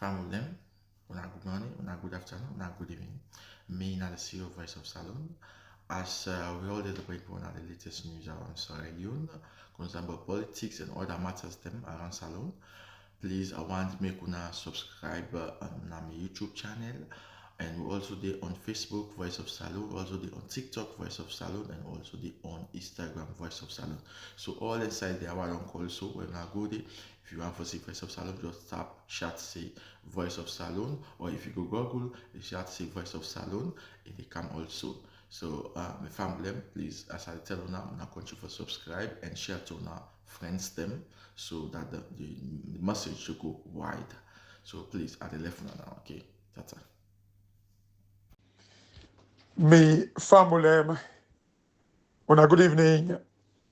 family, una good morning, una good afternoon, una good evening. Me, not the CEO of Voice of Salon. As we all did bring one of the latest news around Sierra concerning politics and other matters them around Salon. Please, I want to make una subscribe on my YouTube channel. And we also there on Facebook, Voice of Salon, also there on TikTok, Voice of Salon, and also there on Instagram, Voice of Salon. So all inside there, I want to also when I go there, if you want to see Voice of Salon, just tap chat say Voice of Salon, or if you go Google, you chat say Voice of Salon, and they come also. So my family, please, as I tell you now, I'm not going to subscribe and share to our friends them, so that the message should go wide. So please, at the left now, okay, that's it. Me family, on a good evening,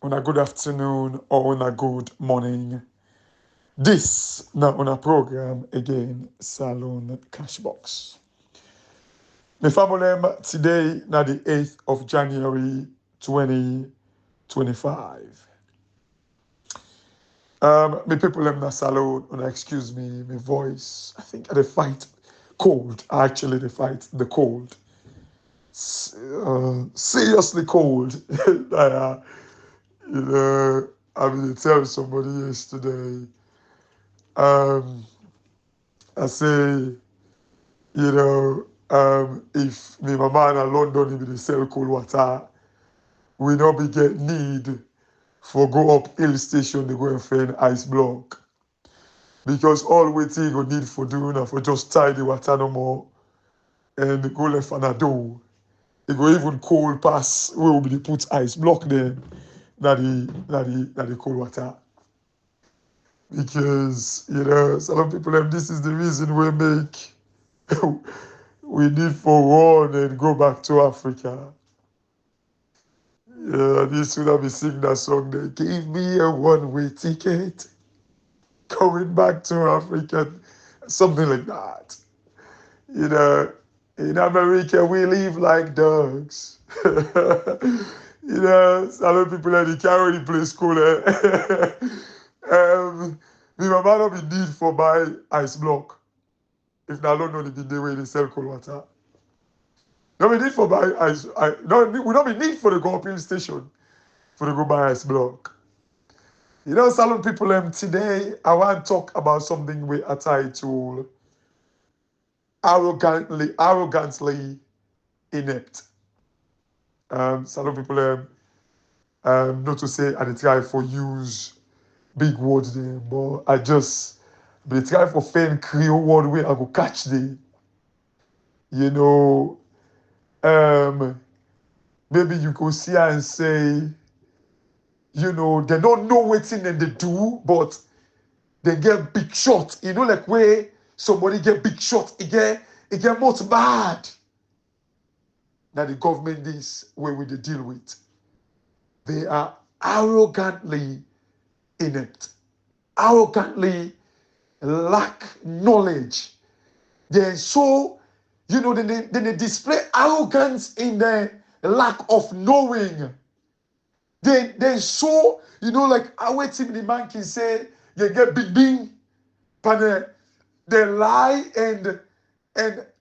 on a good afternoon, or on a good morning. This now on a program again, Salon CashBox. Me family, today now the 8th of January 2025. Me people them na salon, excuse me, my voice. I think they fight cold. Actually, they fight the cold. Seriously cold. I mean, tell somebody yesterday. I say, if me mama in London if they sell cold water, we not be get need for go up hill station to go and find ice block. Because all waiting you go need for doing na for just tie the water no more and go left and a door. It go even cold pass where will be the put ice block there that the cold water. Because some people them this is the reason we make we need for run and go back to Africa. Yeah, this would have been sing that song there. Give me a one-way ticket going back to Africa. Something like that. You know, in America we live like dogs. Some people like they carry the place cool. Me mama not be need for buy ice block. If na London they be the way they sell cold water. No be need for buy ice. No, we don't be need for the go up hill station for the go buy ice block. Salon people, today I want to talk about something we are titled arrogantly inept. Salon people, not to say I dey try for use big words there, but I just be try for find Creole word where I go catch the, you know, maybe you go see her and say, they don't know what thing they do, but they get big shot. Like where somebody get big shot, it get much bad. Now the government is where we deal with. They are arrogantly inept, arrogantly lack knowledge. They're so, they display arrogance in their lack of knowing. They're so, like I wait till the man can say, you get big bing, but they lie and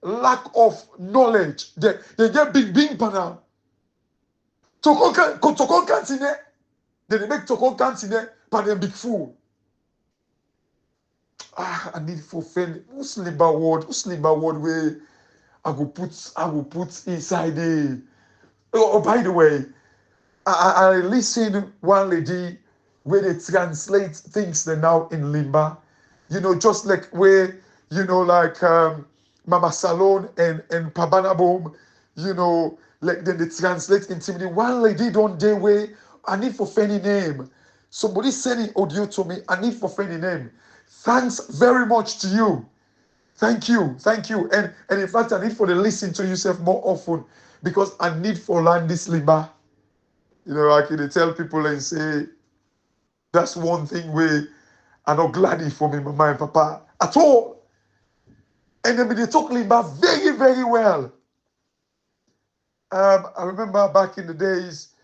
lack of knowledge. They get big bing panel. Tokon kantine. They make Tokon kantine, but they big fool. I need for friend. Who's labor word where I go put inside the. Oh, by the way, I listen one lady where they translate things they now in Limba. Just like where, like Mama Salon and Pabana Boom, like then they translate into me. One lady don't day way, I need for funny name. Somebody sending audio to me, I need for funny name. Thanks very much to you. Thank you. And in fact, I need for the listen to yourself more often because I need for learn this Limba. I can tell people and say, that's one thing where I'm not glad for me, mama and papa, at all. And then they talk Limba very, very well. I remember back in the days,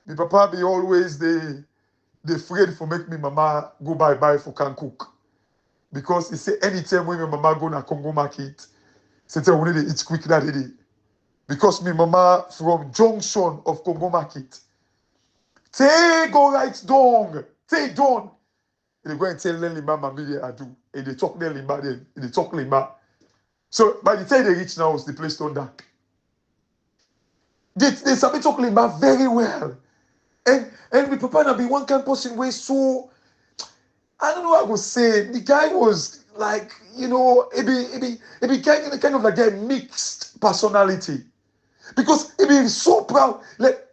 my papa be always the afraid for make me mama go bye-bye for can cook. Because he say anytime when my mama go na Congo market, c'était on dey eat quick that day. Because my mama from junction of Congo market, take go right down, take down. They go and tell them Lima Mamili Adu, and they talk them Lima then, and they talk Lima. So by the time they reach now, the place turned dark. They sabi talk Lima very well. And my papa na be one kind of person where so I don't know what I would say. The guy was like, it be kind of like a mixed personality. Because it be so proud. Like,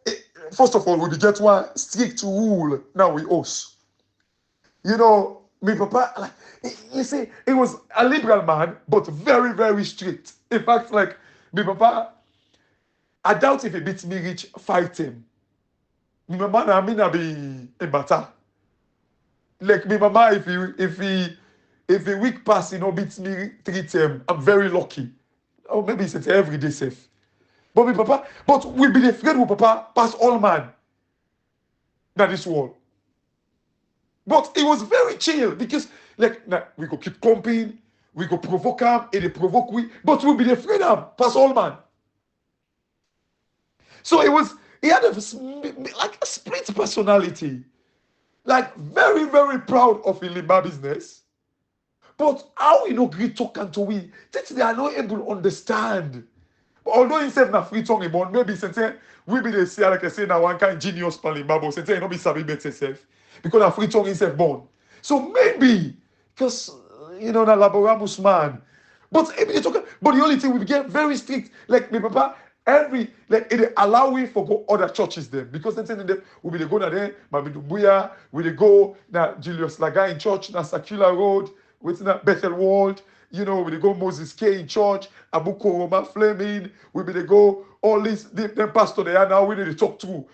first of all, we get one strict rule now with us. My papa, like, you see, he was a liberal man, but very, very strict. In fact, like, my papa, I doubt if he beats me reach fight him. My mama, I mean, I be a matter. Like, my mama, if he week pass, beats me 3 times, I'm very lucky. Or maybe it's every day safe. But my papa, but we be afraid with papa pass all man. That this world. But it was very chill because, like, nah, we go keep comping, we go provoke him, and they provoke we, but we be afraid of pass all man. So he had like a split personality, like very, very proud of his Limba business. But how great talking to we, that they are not able to understand. Although he said na free tongue, but maybe something we be they say like I say now one kind genius palimba, but something not be sabi better self because na free tongue himself born. So maybe because na laboramus man, but the only thing we get very strict. Like my papa, it allow we for go other churches them because they say we be they go na there, Mamidubuya, we they go na Julius Laga in church na Sakila Road, with na Bethel World. We they go Moses K in church, Abu Koroma Fleming, we be they go all these them pastor they are now we need to talk to,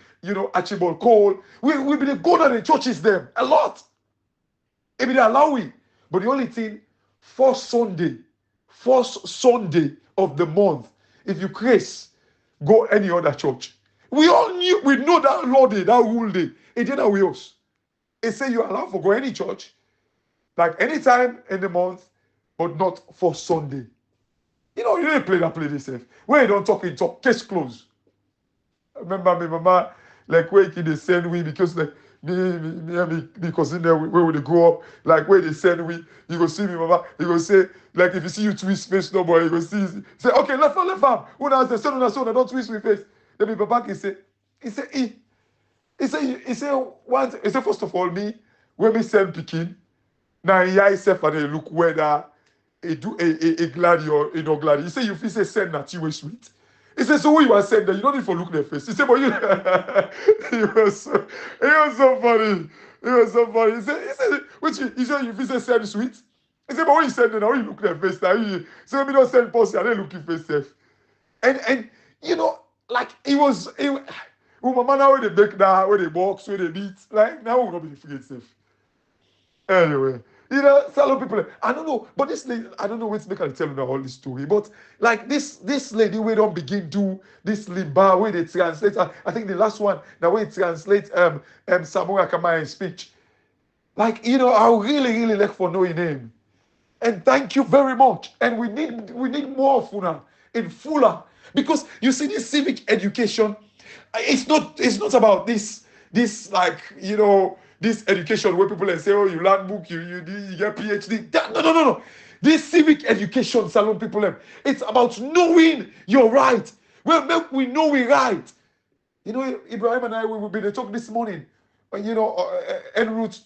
Archibald Cole. We be they go to the churches them a lot. It be they allow we. But the only thing, first Sunday of the month, if you craze, go any other church. We know that law day, that rule day. It did not we us. It say you allow for go any church, like anytime in the month, but not for Sunday. You didn't play this safe. When you don't talk, case closed. I remember my mama, like where they send we because like me and me cousin there where they grow up, like where they send we, you go see me mama, you go say, like if you see you twist face no boy, you go say, okay, left arm. When I say son, don't twist my face. Then my papa he say first of all me, when me send Pekin, now he himself and they look whether a glad or not glad. He say you feel say send that you sweet. He said, so who you are sending? You don't need to look their face. He said, but you it was so funny. It was so funny. He said, you feel say send sweet. He said, but when you send them, now you look their face. Now you so me don't send post, I don't look your face safe. And like it was mama now where they bake that, where they box, where they beat, like now we're not be afraid safe. Anyway, salon people. I don't know, but this lady, I don't know what's making tell you all this story. But like this lady, we don't begin do this limba where they translate. I think the last one, the way it translate Samura Kamai's speech. Like I really really like for knowing him. And thank you very much. And we need more of Funa in Fula because you see this civic education. It's not about this like this education where people say, oh, you learn book, you get PhD. No. This civic education, salon people, it's about knowing you're right. Well, we know we're right. Ibrahim and I, we will be the talk this morning. En route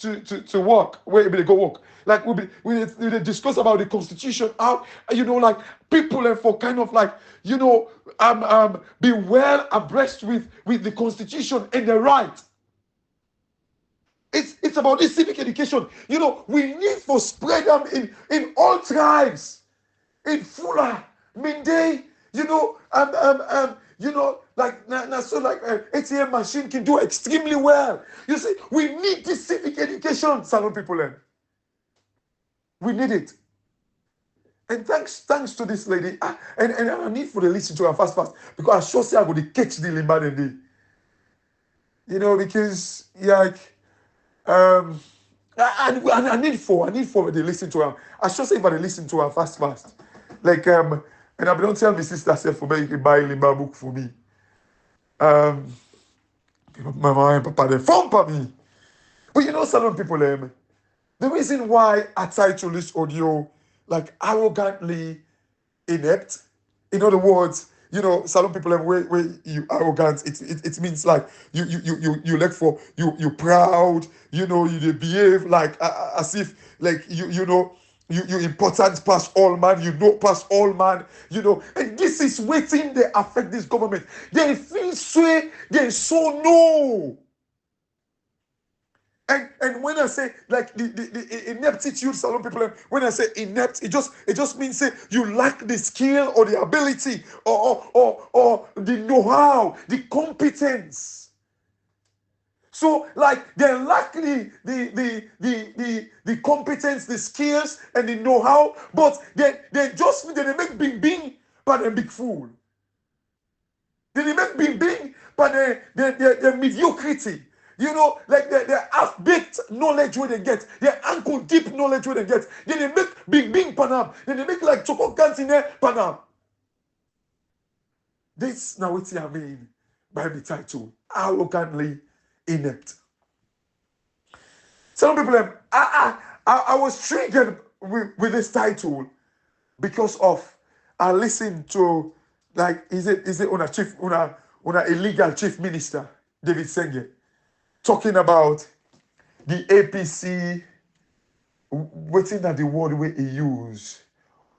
to work, where they go work. Like we discuss about the constitution, how like people and for kind of like be well abreast with the constitution and the right. It's about this civic education. We need to spread them in all tribes, in Fula, Minde, like ATM machine can do extremely well. You see, we need this civic education, salon people. We need it. And thanks to this lady, and I need for the listen to her fast, because I sure say I'm going to catch the limba the day. Because like I need for they listen to her. I should say if they listen to her fast. Like and I don't tell my sister self for me you can buy Limba book for me. Um my mama and papa they phone for me. But you know salon people the reason why I title this audio like arrogantly inept. In other words, you know, salon people have where you arrogant. It means like you like for you proud. You know, you behave like as if like you know you important past all man. You know past all man. You know, and this is waiting. They affect this government. They feel sway. They so no. And when I say like the ineptitude, salon people, when I say inept, it just means say you lack the skill or the ability or the know-how, the competence. So like they lack the competence, the skills, and the know-how, but they make bing but a big fool. They make bing but the mediocrity. You know, like the half-baked knowledge where they get, the ankle-deep knowledge where they get. Then they make bing panam. Then they make like chocolate cantine panam. This now what I mean by the title, arrogantly inept. Some people have, I was triggered with this title because of I listened to like is it on a illegal chief minister David Senge talking about the APC waiting at the word where he use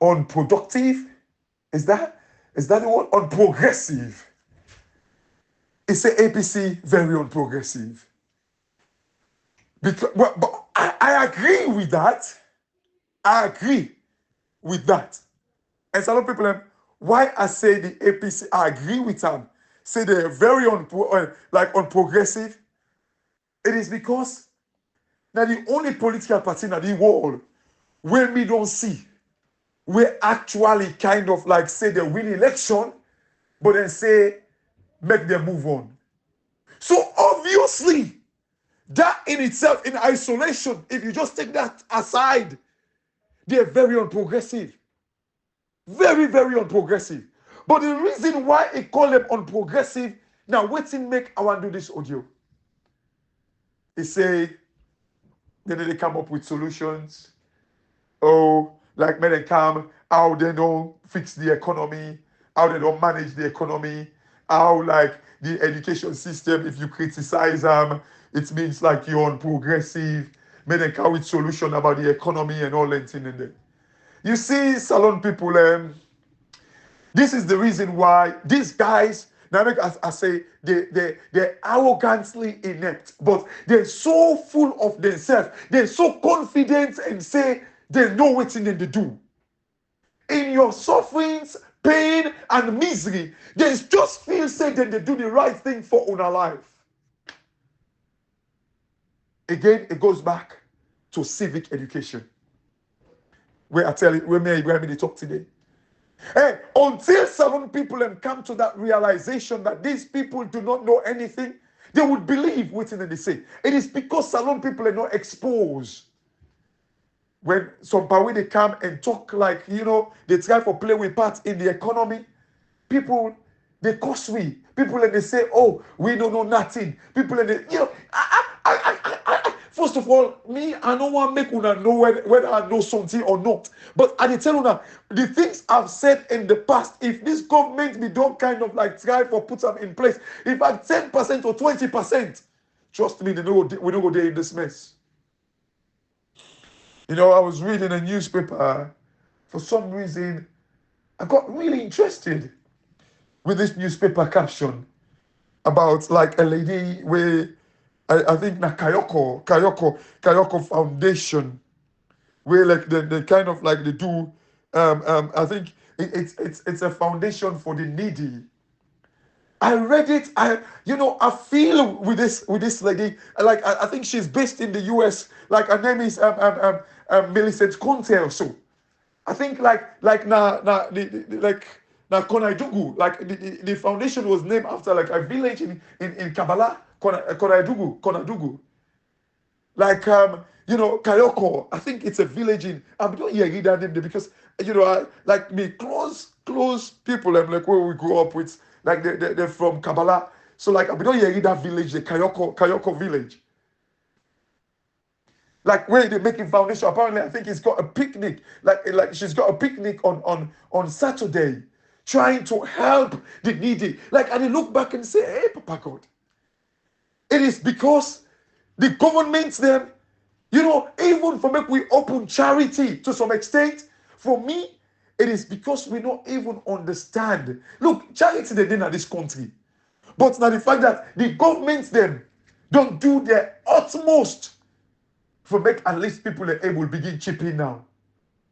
unproductive. Is that the word unprogressive? It's a APC very unprogressive. Because but I agree with that. I agree with that. And some people why I say the APC, I agree with them. Say they're very unprogressive. It is because now the only political party in the world where we don't see, we actually kind of like say they win election, but then say make them move on. So obviously, that in itself, in isolation, if you just take that aside, they're very unprogressive. Very, very unprogressive. But the reason why I call them unprogressive, now waiting make I want to do this audio. They say, then they come up with solutions. Oh, like when they come, how they don't fix the economy, how they don't manage the economy, how like the education system, if you criticize them, it means like you're unprogressive. When they come with solution about the economy and all that thing in there. You see, salon people, this is the reason why these guys, now as I say, they're arrogantly inept, but they're so full of themselves, they're so confident and say they know what they do. In your sufferings, pain, and misery, they just feel say that they do the right thing for our life. Again, it goes back to civic education. Where I tell you, where me and they talk today. Hey, until some people come to that realization that these people do not know anything, they would believe what they say. It is because salon people are not exposed. When some power they come and talk like, you know, they try to play with part in the economy, people, they curse we. People and they say, oh, we don't know nothing. People and they, you know, first of all, me, I don't want to make una know whether I know something or not. But I tell you the things I've said in the past, if this government we don't kind of like try for put them in place, if at 10% or 20%, trust me, we don't go there in this mess. You know, I was reading a newspaper. For some reason, I got really interested with this newspaper caption about like a lady where I think na Kayoko Foundation, where like they kind of like they do I think it's a foundation for the needy. I read it. I feel with this lady. Like I think she's based in the U.S. Like her name is Millicent Conte or so. I think like like na Konaidugu. Like the foundation was named after like a village in Kabbalah, Konaidugu. like Kayoko. I think it's a village in. I don't hear that name there because like me close people. I'm like where we grew up with. Like they're from Kabbalah. So like we don't hear that village, the Kayoko village. Like where they making foundation. Apparently, I think he's got a picnic. Like she's got a picnic on Saturday, trying to help the needy. Like and they look back and say, "Hey, Papa God, it is because the government them, even for make we open charity to some extent. For me, it is because we don't even understand. Look, charity they did in this country, but now the fact that the government them don't do their utmost for make at least people are able to begin chipping now.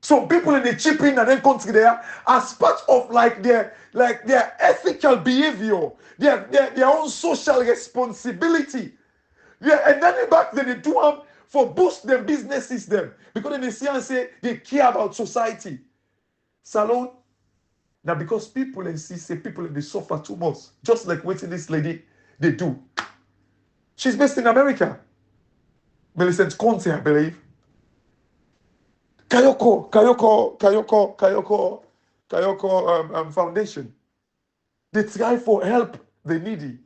Some people in the chipping and then country there as part of their ethical behavior, their own social responsibility. Yeah, and then back then they do them for boost their businesses them because then they see and say they care about society. Salone. Now because people and see say people they suffer too much, just like what this lady they do. She's based in America. Millicent Conte, I believe. Kayoko Foundation. They try for help the needy.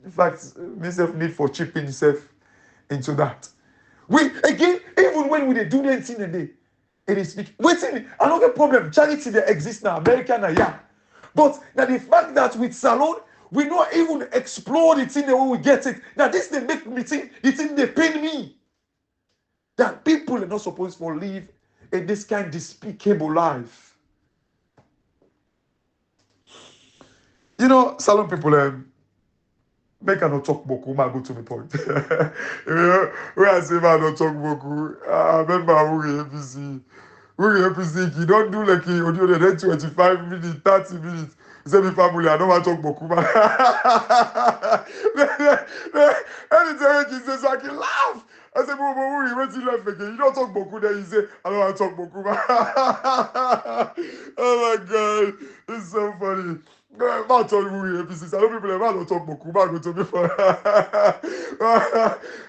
In fact, myself need for chipping self into that. We again, even when we do anything a day, it is waiting. Another problem, charity that exists now, America now, yeah. But now the fact that with Salone, we not even explore the thing the way we get it. Now this they make me think, the thing they pain me. That people are not supposed to live in this kind of despicable life. Salone people, make I not talk boku, I go to the point. When I say I not talk boku, I remember we APC, you don't do like you do the 25 minutes, 30 minutes. Say me family, I don't want to talk boku. Anytime he says, so I can laugh. I say, but when you laugh again, you don't talk boku, then you say, I don't want to talk boku. Oh my God, it's so funny. Man, talk Uri APC. I know people like, don't talk boku. Man, go to me for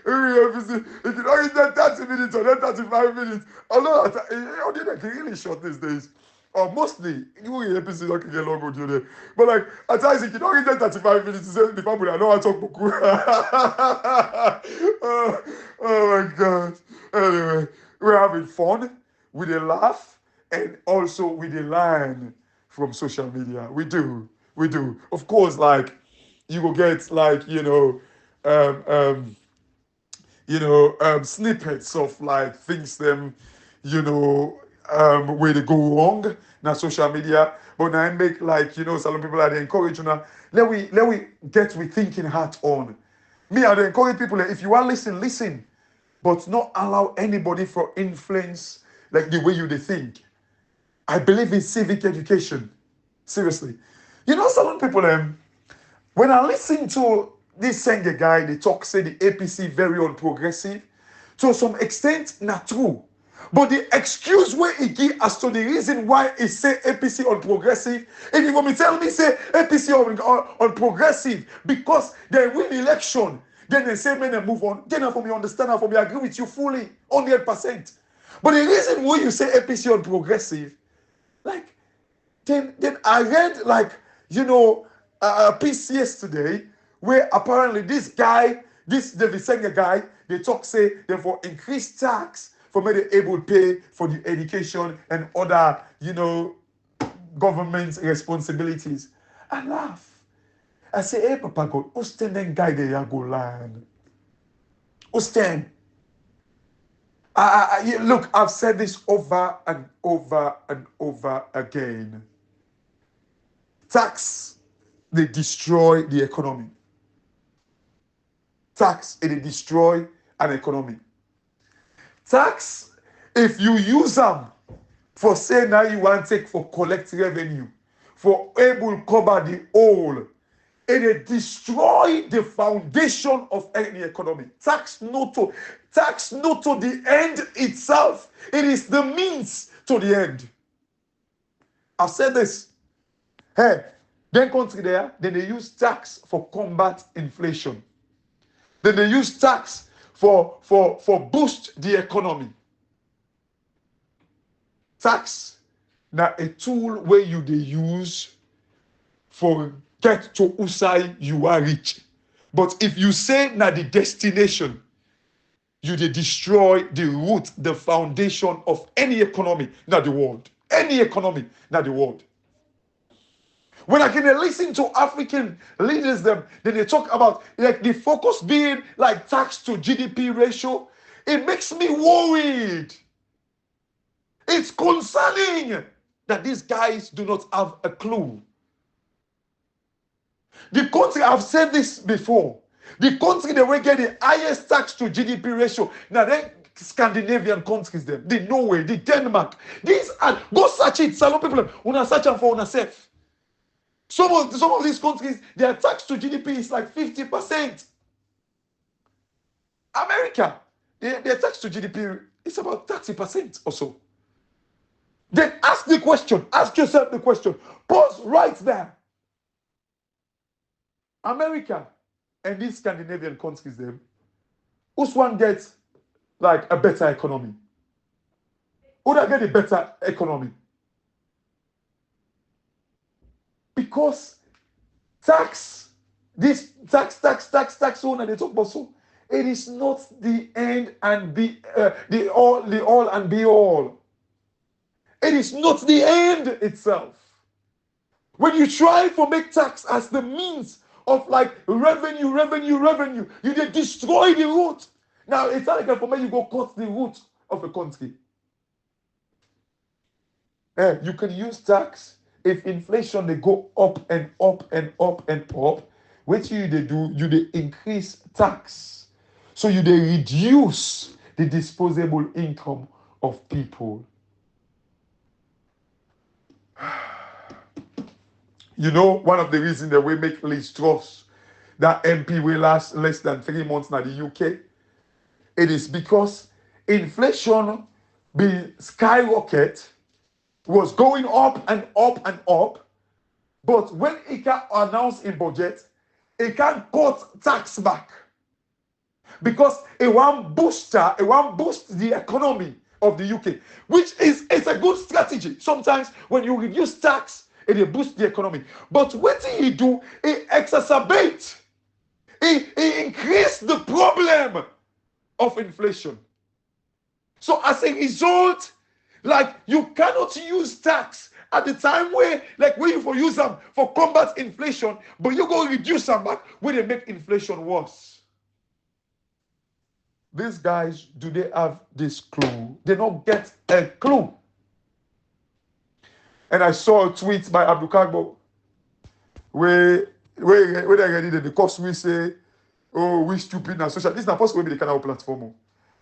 Uri APC. If you don't get 30 minutes or then 35 minutes, I know that they can really short these days. Or mostly, Uri APC don't get long audio there. But like, at times, if you don't get 35 minutes, you say, the family, I know I talk boku. Oh my God. Anyway, we're having fun with a laugh and also with a line from social media. We do. Of course, like you will get like um, um, snippets of like things them, where they go wrong now social media. But now I make like some people are they encourage let we get with thinking hat on. Me, I encourage people that if you are listen, but not allow anybody for influence like the way they think. I believe in civic education. Seriously. Some people, when I listen to this Senge guy, they talk, say the APC very unprogressive. To some extent, not true. But the excuse where he give as to the reason why he say APC unprogressive, and he want me tell me say APC unprogressive because they win election, then they say, man, they move on. Then for me understand, for me agree with you fully, 100%. But the reason why you say APC unprogressive, like, then I read like a piece yesterday where apparently this guy, this David Senga guy, they talk say therefore increase tax for me to able to pay for the education and other government responsibilities. I laugh. I say, hey Papa God, who stand then guy there go land? Who stand? Look, I've said this over and over and over again. Tax, they destroy the economy. Tax, they destroy an economy. Tax, if you use them for say now you want to take for collect revenue, for able cover the whole, it destroy the foundation of any economy. Tax not to the end itself. It is the means to the end. I've said this. Hey, then country there, then they use tax for combat inflation. Then they use tax for boost the economy. Tax now a tool where you they use for get to usai you are rich. But if you say now the destination, you they destroy the root, the foundation of any economy, not the world. Any economy, not the world. When I can listen to African leaders, then they talk about like the focus being like tax to GDP ratio, it makes me worried. It's concerning that these guys do not have a clue. The country, I've said this before, the country that will get the highest tax to GDP ratio, now they Scandinavian countries, them, the Norway, the Denmark, these are, go search it, salon people, una search them for una safe. Some of these countries, their tax to GDP is like 50%. America, their tax to GDP is about 30% or so. Then ask the question, ask yourself the question, pause right there. America and these Scandinavian countries, them, which one gets like a better economy? Who that get a better economy? Because tax, this tax, so and they talk about so, it is not the end and be the all and be all. It is not the end itself. When you try to make tax as the means of like revenue, you dey destroy the root. Now it's not like for me you go cut the root of a country. You can use tax if inflation they go up and up and up and up. What you they do, you they increase tax. So you they reduce the disposable income of people. You know, one of the reasons that we make Liz Truss, that MP will last less than 3 months in the UK, it is because inflation be skyrocket, was going up and up and up, but when it can announce in budget, it can cut tax back. Because it won't boost the economy of the UK, which is it's a good strategy. Sometimes when you reduce tax, it boosts the economy. But what did he do? He exacerbate. He increased the problem of inflation. So as a result, like you cannot use tax at the time where, like when you for use them for combat inflation, but you go reduce them back where they make inflation worse. These guys, do they have this clue? They don't get a clue. And I saw a tweet by Abdul Kagbo where they ready the cost we say, oh, we stupid now social. This is not possible to be the kind of platform.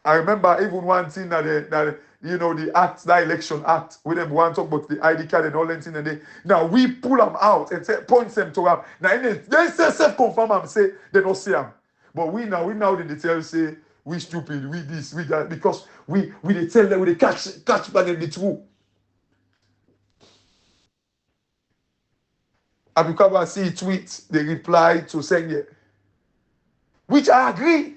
I remember even one thing that the act, that election act, with them want to talk about the ID card and all that thing, and now we pull them out and say, point them to them. Now they say self-confirm them, say they don't see them. But we now in the tell say we stupid, we this, we that, because we they tell them, we they catch back in the true. Abukaba see tweets, they reply to Senye, which I agree.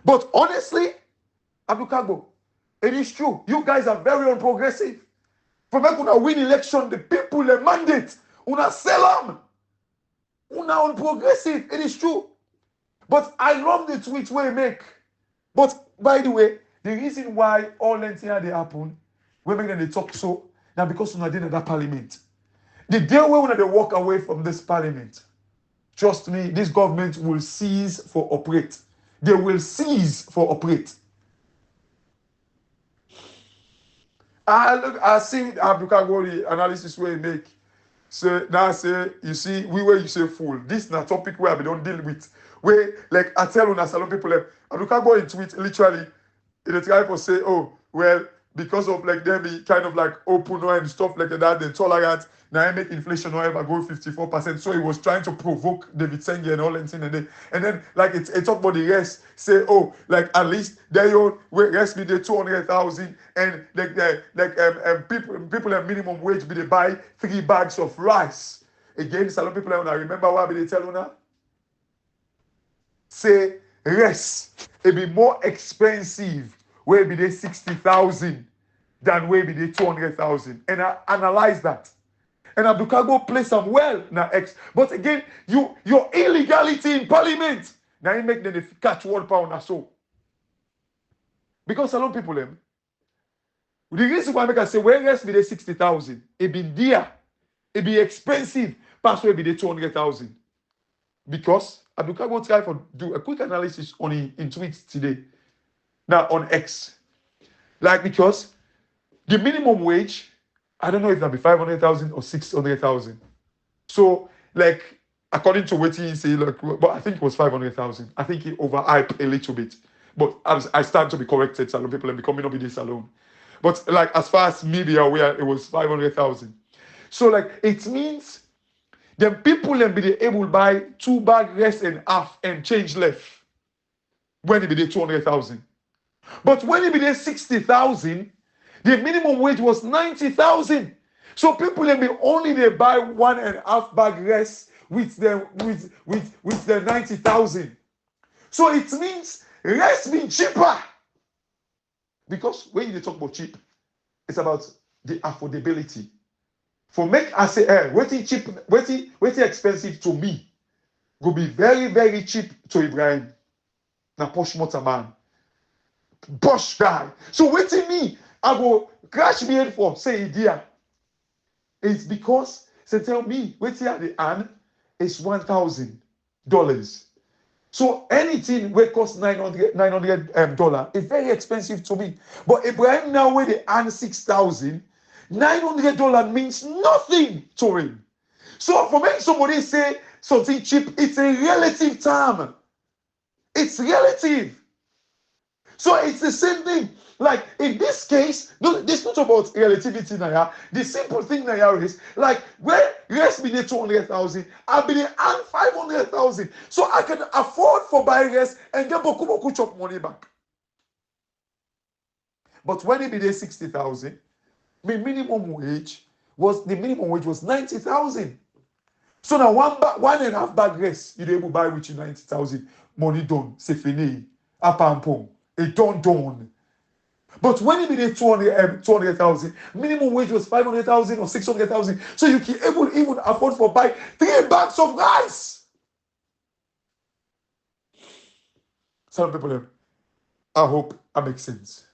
But honestly, Abukabo, it is true. You guys are very unprogressive. For make una win election, the people the mandate, una sell them. Una unprogressive. It is true. But I love the tweets we make. But by the way, the reason why all that here they happen, we make them they talk so, now because una did that parliament. The day when they walk away from this parliament, trust me, this government will cease for operate. They will cease for operate. I see the analysis where you make. So now say, you see, we where you say fool. This is a topic where we don't deal with. Where, like, I tell una salon people, like, Abdukagbo in tweet, literally, the try to say, oh, well, because of like them be kind of like open and stuff like that, they're tolerant. Now I make inflation however go 54%. So he was trying to provoke David Senge and all that thing. And then like it talk about the rest, say, oh, like at least they own rest be the 200,000 and people at minimum wage be they buy 3 bags of rice. Again, salon people I remember what they tell you now. say rest, it be more expensive where be they 60,000 than where be they 200,000. And I analyze that. And Abdukago play some well now X. But again, your illegality in parliament. Now you make them catch £1 or so. Because a lot of people them. The reason why I make I say where rest be they 60,000, it be dear, it be expensive, pass where be they 200,000. Because Abdukago try for do a quick analysis on in tweets today. Now on X. Like because the minimum wage, I don't know if that be 500,000 or 600,000. So, like, according to what he say, like, but I think it was 500,000. I think he overhyped a little bit. But I stand to be corrected, salon people, and becoming up in this salon. But like, as far as me be aware, it was 500,000. So, like, it means the people then be able to buy 2 bag rest and half and change left when it be 200,000. But when it be 60,000, the minimum wage was 90,000. So people let me only they buy 1.5 bag rest with the 90,000. So it means rest being cheaper. Because when you talk about cheap, it's about the affordability. For make I say, waiting cheap, waiting expensive to me, will be very, very cheap to Ibrahim. Now posh motor man. Posh guy. So waiting me, I go crash me head for say idea. It's because they tell me waiting at the end is $1,000. So anything will cost $900 is very expensive to me. But Ibrahim now where they earn 6,000, $900 means nothing to him. So for when somebody say something cheap, it's a relative term. It's relative. So it's the same thing. Like in this case, no, this is not about relativity now. The simple thing now is like where rest be 200,000, I be earn 500,000. So I can afford for buy rest and get boku chop money back. But when it be 60,000, the minimum wage was 90,000. So now 1.5 bag rest, you're able to buy with you 90,000. Money done, c'est fini. Apampong. It done. But when it be 200,000, minimum wage was 500,000 or 600,000. So you can even afford for buy 3 bags of rice. Some people, I hope that makes sense.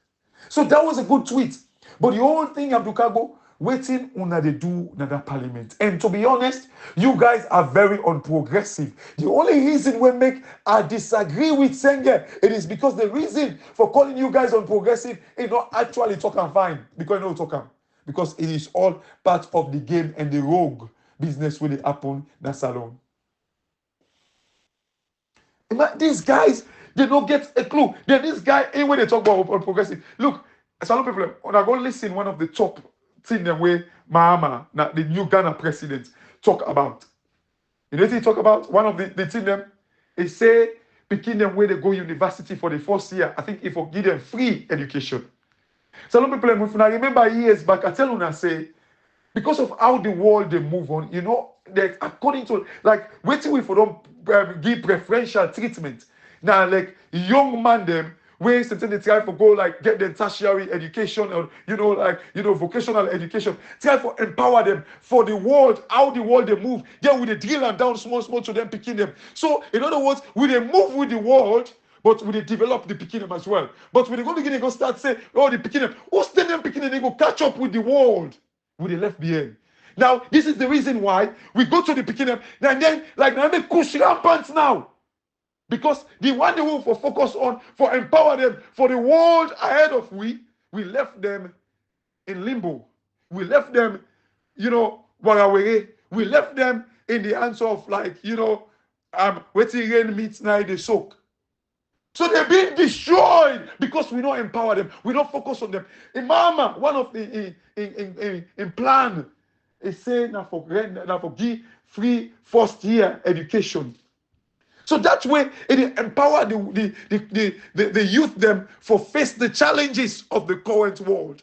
So that was a good tweet. But the whole thing, Abdukago, waiting on they do another parliament. And to be honest, you guys are very unprogressive. The only reason we I disagree with Senge, it is because the reason for calling you guys unprogressive is not actually talking fine. Because you know talking. Because it is all part of the game and the rogue business will happen in the salon. These guys, they don't get a clue. Then this guy, when they talk about unprogressive, look, salon people, when I go listen one of the top thing the way Mahama, the new Ghana president, talk about. You know what he talk about? One of the thing them, he say, picking them where they go university for the first year. I think he will give them free education. So a lot of people, if I remember years back, I tell you I say, because of how the world they move on, you know, that according to like waiting we for them give preferential treatment. Now, like young man them where certainly try for go like get them tertiary education or vocational education, try for empower them for the world, how the world they move. Then we they drill them down small to them picking them. So in other words, we they move with the world. But we develop the picking them as well. But when they go begin, they go start say, oh, the picking them. Who's them picking them? They go catch up with the world. With the left behind. Now, this is the reason why we go to the picking them. And then, like, now they push rampant now. Because the one they will focus on, for empower them, for the world ahead of we left them in limbo. We left them, warawere. We left them in the hands of, like, waiting rain meets night, they soak. So they're being destroyed because we don't empower them. We don't focus on them. Imama, one of the in plan, is saying now for give free first year education. So that way it empower the youth them for face the challenges of the current world.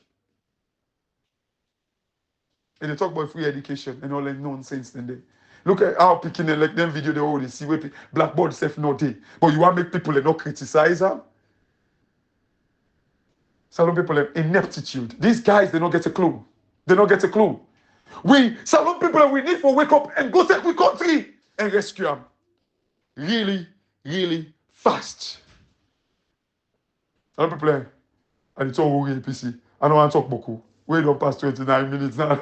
And they talk about free education and all that nonsense then they. Look at how picking like them video they always see where blackboard self no day. But you want to make people not criticize them. Salon people have ineptitude. These guys, they don't get a clue. They don't get a clue. We, Salon people, we need to wake up and go take we country and rescue them. Really, really fast. Salon people, and it's all worry, PC. I don't want to talk beaucoup. We don't pass 29 minutes now.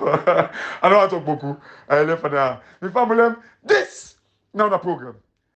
I don't want to talk beaucoup. I left for now. My family, this, now the program.